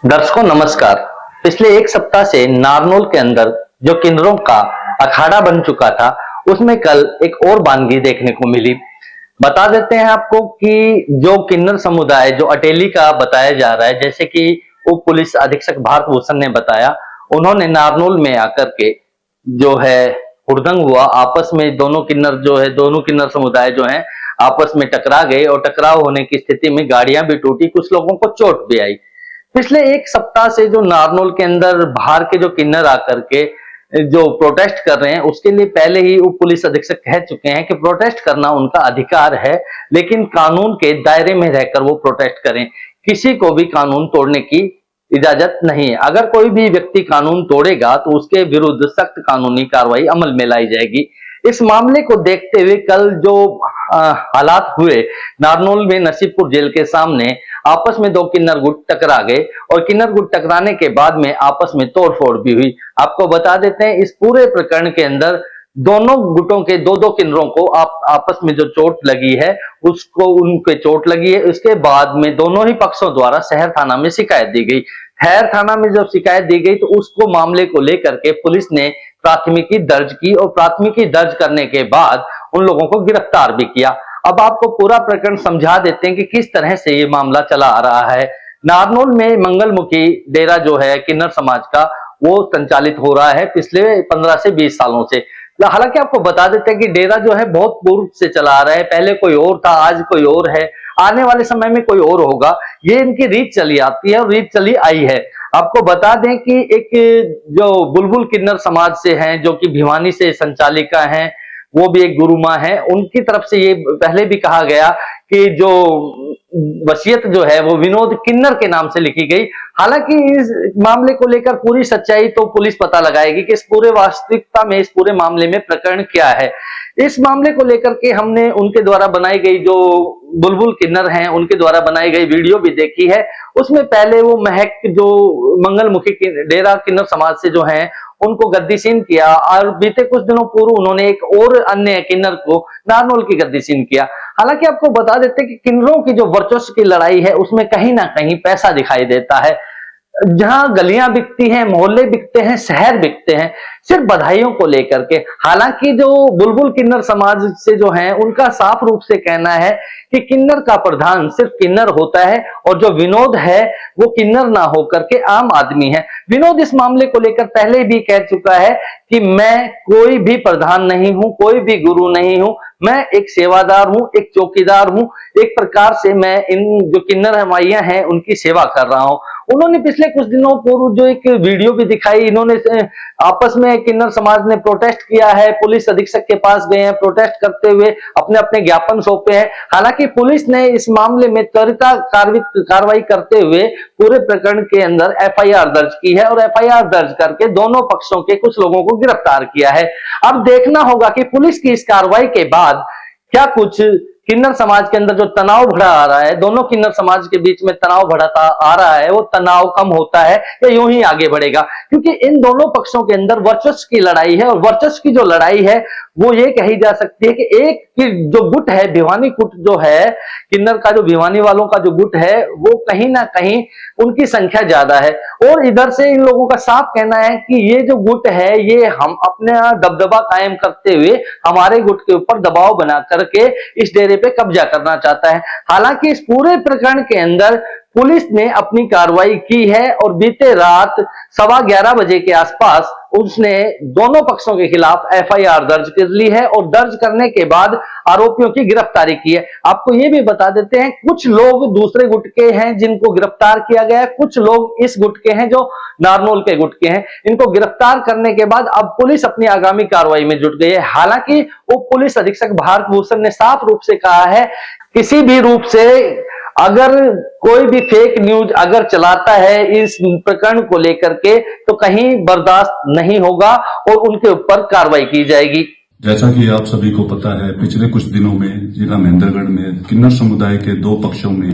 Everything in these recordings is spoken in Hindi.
दर्शकों नमस्कार। पिछले एक सप्ताह से नारनौल के अंदर जो किन्नरों का अखाड़ा बन चुका था, उसमें कल एक और वानगी देखने को मिली। बता देते हैं आपको कि जो किन्नर समुदाय जो अटेली का बताया जा रहा है, जैसे कि उप पुलिस अधीक्षक भारत भूषण ने बताया, उन्होंने नारनौल में आकर के जो है हुड़दंग हुआ आपस में। दोनों किन्नर समुदाय जो है आपस में टकरा गए और टकराव होने की स्थिति में गाड़ियां भी टूटी, कुछ लोगों को चोट भी आई। पिछले एक सप्ताह से जो नारनौल के अंदर बाहर के जो किन्नर आकर के जो प्रोटेस्ट कर रहे हैं, उसके लिए पहले ही उप पुलिस अधीक्षक कह चुके हैं कि प्रोटेस्ट करना उनका अधिकार है, लेकिन कानून के दायरे में रहकर वो प्रोटेस्ट करें। किसी को भी कानून तोड़ने की इजाजत नहीं है। अगर कोई भी व्यक्ति कानून तोड़ेगा तो उसके विरुद्ध सख्त कानूनी कार्रवाई अमल में लाई जाएगी। इस मामले को देखते हुए कल जो हालात हुए नारनौल में नसीबपुर जेल के सामने, आपस में दो किन्नर गुट टकरा गए और किन्नर गुट टकराने के बाद में आपस में तोड़फोड़ भी हुई। आपको बता देते हैं इस पूरे प्रकरण के अंदर दोनों गुटों के दो किन्नरों को आपस में जो चोट लगी है, उसको उनके चोट लगी है। उसके बाद में दोनों ही पक्षों द्वारा शहर थाना में शिकायत दी गई। शहर थाना में जब शिकायत दी गई तो उसको मामले को लेकर के पुलिस ने प्राथमिकी दर्ज की और प्राथमिकी दर्ज करने के बाद उन लोगों को गिरफ्तार भी किया। अब आपको पूरा प्रकरण समझा देते हैं कि किस तरह से ये मामला चला आ रहा है। नारनौल में मंगलमुखी डेरा जो है किन्नर समाज का, वो संचालित हो रहा है पिछले 15 से 20 सालों से। हालांकि आपको बता देते हैं कि डेरा जो है बहुत पूर्व से चला आ रहा है। पहले कोई और था, आज कोई और है, आने वाले समय में कोई और होगा। ये इनकी रीत चली आती है और रीत चली आई है। आपको बता दें कि एक जो बुलबुल किन्नर समाज से हैं, जो कि भिवानी से संचालिका हैं, वो भी एक गुरु माँ है। उनकी तरफ से ये पहले भी कहा गया कि जो वसीयत जो है वो विनोद किन्नर के नाम से लिखी गई। हालांकि इस मामले को लेकर पूरी सच्चाई तो पुलिस पता लगाएगी कि इस पूरे वास्तविकता में इस पूरे मामले में प्रकरण क्या है। इस मामले को लेकर के हमने उनके द्वारा बनाई गई जो बुलबुल किन्नर हैं, उनके द्वारा बनाई गई वीडियो भी देखी है। उसमें पहले वो महक जो मंगलमुखी डेरा किन्नर समाज से जो है उनको गद्दीसीन किया और बीते कुछ दिनों पूर्व उन्होंने एक और अन्य किन्नर को नारनौल की गद्दीसीन किया। हालांकि आपको बता देते हैं कि किन्नरों की जो वर्चस्व की लड़ाई है उसमें कहीं ना कहीं पैसा दिखाई देता है। जहां गलियां बिकती हैं, मोहल्ले बिकते हैं, शहर बिकते हैं, सिर्फ बधाइयों को लेकर के। हालांकि जो बुलबुल किन्नर समाज से जो है उनका साफ रूप से कहना है कि किन्नर का प्रधान सिर्फ किन्नर होता है और जो विनोद है वो किन्नर ना होकर के आम आदमी है। विनोद इस मामले को लेकर पहले भी कह चुका है कि मैं कोई भी प्रधान नहीं हूं, कोई भी गुरु नहीं हूं, मैं एक सेवादार हूं, एक चौकीदार हूं। एक प्रकार से मैं इन जो किन्नर हमाइयां हैं उनकी सेवा कर रहा हूं। उन्होंने पिछले कुछ दिनों पूर्व जो एक वीडियो भी दिखाई, इन्होंने आपस में किन्नर समाज ने प्रोटेस्ट किया है, पुलिस अधीक्षक के पास गए हैं, प्रोटेस्ट करते हुए अपने अपने ज्ञापन सौंपे हैं। हालांकि पुलिस ने इस मामले में त्वरित कार्रवाई करते हुए पूरे प्रकरण के अंदर एफआईआर दर्ज की है और एफआईआर दर्ज करके दोनों पक्षों के कुछ लोगों को गिरफ्तार किया है। अब देखना होगा कि पुलिस की इस कार्रवाई के बाद क्या कुछ किन्नर समाज के अंदर जो तनाव बढ़ा आ रहा है, दोनों किन्नर समाज के बीच में तनाव बढ़ता आ रहा है, वो तनाव कम होता है या यूं ही आगे बढ़ेगा। क्योंकि इन दोनों पक्षों के अंदर वर्चस्व की लड़ाई है और वर्चस्व की जो लड़ाई है वो ये कही जा सकती है कि एक की जो गुट है, भिवानी गुट जो है किन्नर का, जो भिवानी वालों का जो गुट है, वो कहीं ना कहीं उनकी संख्या ज्यादा है। और इधर से इन लोगों का साफ कहना है कि ये जो गुट है ये हम अपने दबदबा कायम करते हुए हमारे गुट के ऊपर दबाव बना करके इस डेरे पे कब्जा करना चाहता है। हालांकि इस पूरे प्रकरण के अंदर पुलिस ने अपनी कार्रवाई की है और बीते रात 11:15 बजे के आसपास उसने दोनों पक्षों के खिलाफ एफआईआर दर्ज कर ली है और दर्ज करने के बाद आरोपियों की गिरफ्तारी की है। आपको ये भी बता देते हैं कुछ लोग दूसरे गुट के हैं जिनको गिरफ्तार किया गया है, कुछ लोग इस गुट के हैं जो नारनौल के गुट के हैं। इनको गिरफ्तार करने के बाद अब पुलिस अपनी आगामी कार्रवाई में जुट गई है। हालांकि उप पुलिस अधीक्षक भारत भूषण ने साफ रूप से कहा है किसी भी रूप से अगर कोई भी फेक न्यूज अगर चलाता है इस प्रकरण को लेकर के तो कहीं बर्दाश्त नहीं होगा और उनके ऊपर कार्रवाई की जाएगी। जैसा कि आप सभी को पता है, पिछले कुछ दिनों में जिला महेंद्रगढ़ में किन्नर समुदाय के दो पक्षों में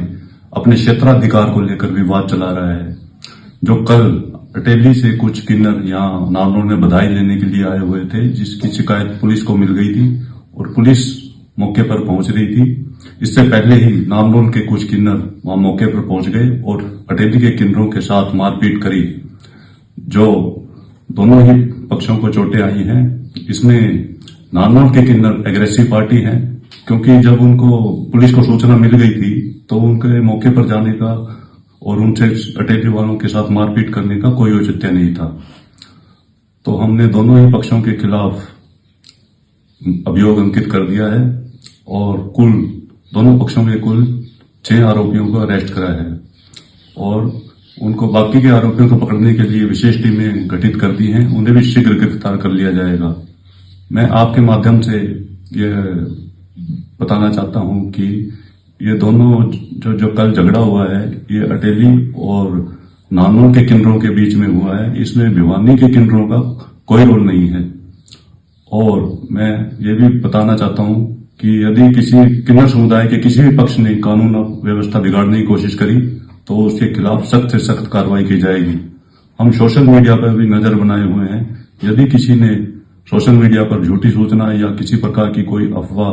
अपने क्षेत्राधिकार को लेकर विवाद चला रहा है। जो कल अटेली से कुछ किन्नर यहाँ नारनौल में बधाई लेने के लिए आए हुए थे, जिसकी शिकायत पुलिस को मिल गई थी और पुलिस मौके पर पहुंच रही थी। इससे पहले ही नामनोल के कुछ किन्नर वहां मौके पर पहुंच गए और अटेली के किन्नरों के साथ मारपीट करी, जो दोनों ही पक्षों को चोटें आई हैं। इसमें नामनोल के किन्नर एग्रेसिव पार्टी हैं, क्योंकि जब उनको पुलिस को सूचना मिल गई थी तो उनके मौके पर जाने का और उनसे अटेली वालों के साथ मारपीट करने का कोई औचित्य नहीं था। तो हमने दोनों ही पक्षों के खिलाफ अभियोग अंकित कर दिया है और दोनों पक्षों के कुल 6 आरोपियों को अरेस्ट करा है और उनको बाकी के आरोपियों को पकड़ने के लिए विशेष टीमें गठित कर दी हैं। उन्हें भी शीघ्र गिरफ्तार कर लिया जाएगा। मैं आपके माध्यम से यह बताना चाहता हूं कि ये दोनों जो कल झगड़ा हुआ है, ये अटेली और नानोल के किन्नरों के बीच में हुआ है। इसमें भिवानी के किन्नरों का कोई रोल नहीं है। और मैं ये भी बताना चाहता हूं कि यदि किसी किन्नर समुदाय के किसी भी पक्ष ने कानून और व्यवस्था बिगाड़ने की कोशिश करी तो उसके खिलाफ सख्त से सख्त कार्रवाई की जाएगी। हम सोशल मीडिया पर भी नजर बनाए हुए हैं। यदि किसी ने सोशल मीडिया पर झूठी सूचना या किसी प्रकार की कोई अफवाह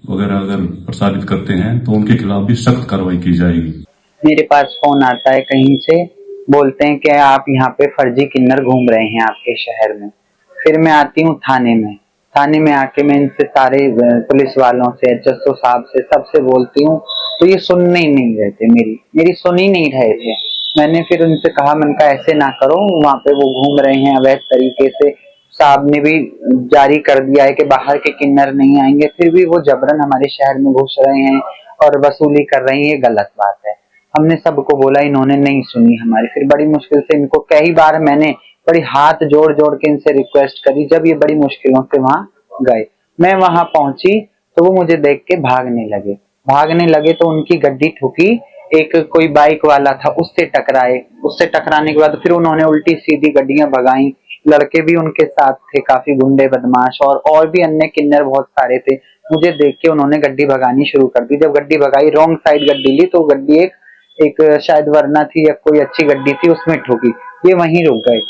वगैरह अगर प्रसारित करते हैं तो उनके खिलाफ भी सख्त कार्रवाई की जाएगी। मेरे पास फोन आता है कहीं से, बोलते हैं कि आप यहाँ पे फर्जी किन्नर घूम रहे हैं आपके शहर में। फिर मैं आती हूँ थाने में आके मैं इनसे सारे पुलिस वालों से, एचएसओ साहब से, सबसे बोलती हूँ तो ये सुनने ही नहीं रहे थे, मेरी सुन ही नहीं रहे थे। मैंने फिर उनसे कहा, मैंने कहा ऐसे ना करो, वहाँ पे वो घूम रहे हैं अवैध तरीके से। साहब ने भी जारी कर दिया है कि बाहर के किन्नर नहीं आएंगे, फिर भी वो जबरन हमारे शहर में घुस रहे हैं और वसूली कर रहे हैं। ये गलत बात है। हमने सबको बोला, इन्होंने नहीं सुनी हमारी। फिर बड़ी मुश्किल से इनको कई बार मैंने बड़ी हाथ जोड़ जोड़ के इनसे रिक्वेस्ट करी। जब ये बड़ी मुश्किलों से वहां गए, मैं वहां पहुंची तो वो मुझे देख के भागने लगे तो उनकी गड्डी ठुकी। एक कोई बाइक वाला था, उससे टकराने के बाद फिर उन्होंने उल्टी सीधी गड्डियां भगाई। लड़के भी उनके साथ थे, काफी गुंडे बदमाश, और भी अन्य किन्नर बहुत सारे थे। मुझे देख के उन्होंने गड्डी भगानी शुरू कर दी। जब गड्डी भगाई, रॉन्ग साइड गड्डी ली तो गड्डी एक शायद वरना थी या कोई अच्छी गड्डी थी, उसमें ठुकी। ये वहीं रुक गए।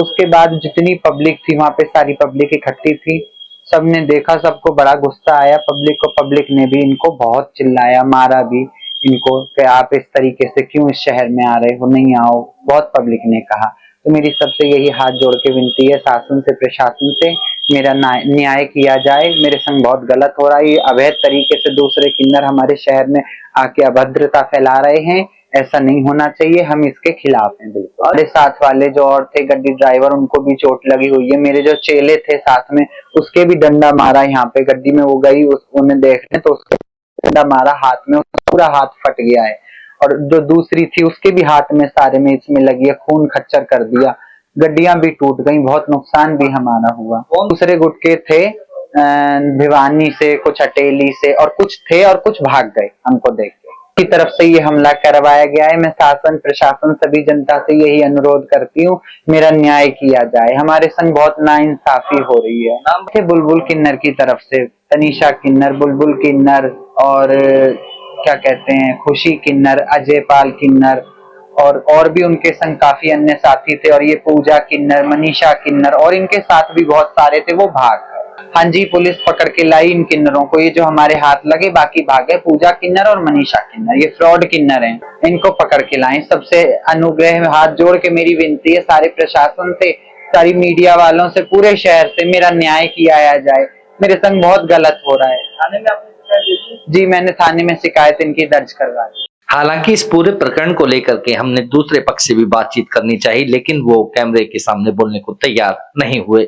उसके बाद जितनी पब्लिक थी वहां पे, सारी पब्लिक इकट्ठी थी। सबने देखा, सबको बड़ा गुस्सा आया पब्लिक ने भी इनको बहुत चिल्लाया, मारा भी इनको कि आप इस तरीके से क्यों इस शहर में आ रहे हो, नहीं आओ, बहुत पब्लिक ने कहा। तो मेरी सबसे यही हाथ जोड़ के विनती है, शासन से, प्रशासन से, मेरा न्याय किया जाए। मेरे संग बहुत गलत हो रहा है। ये अवैध तरीके से दूसरे किन्नर हमारे शहर में आके अभद्रता फैला रहे हैं। ऐसा नहीं होना चाहिए, हम इसके खिलाफ हैं बिल्कुल। मेरे साथ वाले जो और थे गड्डी ड्राइवर, उनको भी चोट लगी हुई है। मेरे जो चेले थे साथ में, उसके भी डंडा मारा। यहाँ पे गड्डी में वो गई, उन्हें देखने तो उसके डंडा मारा हाथ में, पूरा हाथ फट गया है। और जो दूसरी थी उसके भी हाथ में सारे में इसमें लगी है, खून खच्चर कर दिया। गड्डियां भी टूट गई, बहुत नुकसान भी हमारा हुआ। दूसरे गुटके थे भिवानी से, कुछ अटेली से, और कुछ थे और कुछ भाग गए हमको देख के। की तरफ से ये हमला करवाया गया है। मैं शासन, प्रशासन, सभी जनता से यही अनुरोध करती हूँ, मेरा न्याय किया जाए। हमारे संग बहुत नाइंसाफी हो रही है। नाम थे बुलबुल किन्नर की तरफ से, तनीषा किन्नर, बुलबुल किन्नर, और क्या कहते हैं, खुशी किन्नर, अजय पाल किन्नर, और भी उनके संग काफी अन्य साथी थे। और ये पूजा किन्नर, मनीषा किन्नर, और इनके साथ भी बहुत सारे थे, वो भाग गए। हाँ जी, पुलिस पकड़ के लाई इन किन्नरों को। ये जो हमारे हाथ लगे, बाकी भागे। पूजा किन्नर और मनीषा किन्नर, ये फ्रॉड किन्नर हैं, इनको पकड़ के लाएं। सबसे अनुग्रह हाथ जोड़ के मेरी विनती है, सारे प्रशासन से, सारी मीडिया वालों से, पूरे शहर से मेरा न्याय किया जाए। मेरे संग बहुत गलत हो रहा है। थाने में आपने शिकायत दी? जी, मैंने थाने में शिकायत इनकी दर्ज करवा दी। हालांकि इस पूरे प्रकरण को लेकर के हमने दूसरे पक्ष से भी बातचीत करनी चाहिए, लेकिन वो कैमरे के सामने बोलने को तैयार नहीं हुए।